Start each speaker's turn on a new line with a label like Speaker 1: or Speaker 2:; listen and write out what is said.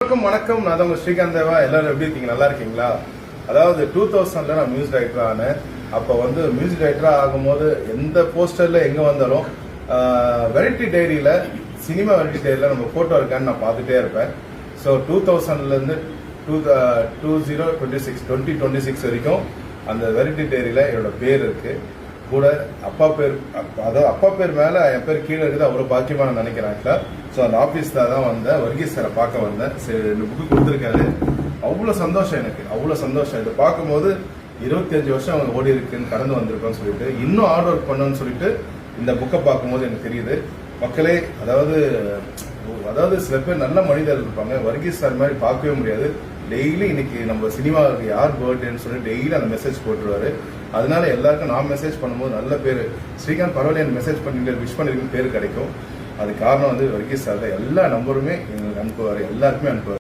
Speaker 1: வணக்கம். நான் உங்க ஸ்ரீகாந்த் தேவா. எல்லாரும் எப்படி இருக்கீங்க? நல்லா இருக்கீங்களா? அதாவது 2000ல நான் மியூசிக் டைரக்டர் ஆனேன். அப்ப மியூசிக் டைரக்டரா ஆகும்போது எந்த போஸ்டர்ல எங்க வந்தாலும் வெரைட்டி டைரியில, சினிமா வெரைட்டி டைரியில நம்ம போட்டோ இருக்கான்னு நான் பார்த்துட்டே இருப்பேன். ஸோ 2000ல இருந்து 2026 வரைக்கும் அந்த வெரைட்டி டைரியில என்னோட பேர் இருக்கு. கூட அப்பா பேர், அதாவது அப்பா பேர் மேல என் பேர் கீழே இருக்குது. அவ்வளவு பாக்கியமா நான் நினைக்கிறேன். ஸோ அந்த ஆபீஸ்ல தான் வந்தேன். வர்கீஸ் சாரை பார்க்க வந்தேன். சரி, இந்த புக்கு கொடுத்துருக்காரு. அவ்வளவு சந்தோஷம் எனக்கு, அவ்வளவு சந்தோஷம். இதை பார்க்கும்போது 25 வருஷம் அவங்க ஓடி இருக்குன்னு கடந்து வந்திருக்கோன்னு சொல்லிட்டு, இன்னும் ஹார்ட் ஒர்க் பண்ணணும்னு சொல்லிட்டு இந்த புக்கை பார்க்கும்போது எனக்கு தெரியுது. மக்களே, அதாவது சில பேர் நல்ல மனிதர்கள் இருப்பாங்க. வர்கீஸ் சார் மாதிரி பார்க்கவே முடியாது. டெய்லி இன்னைக்கு நம்ம சினிமாவுக்கு யார் பர்த்டேன்னு சொல்லி டெய்லி அந்த மெசேஜ் போட்டுருவாரு. அதனால எல்லாருக்கும் நான் மெசேஜ் பண்ணும்போது நல்ல பேர், ஸ்ரீகாந்த் பரவாயில்ல எனக்கு மெசேஜ் பண்ணிட்டு விஷ் பண்ணிருக்குன்னு பேர் கிடைக்கும். அது காரணம் வர்கீஸ் சார் தான். எல்லா நம்பருமே எங்களுக்கு அனுப்புவார், எல்லாருக்குமே அனுப்புவார்.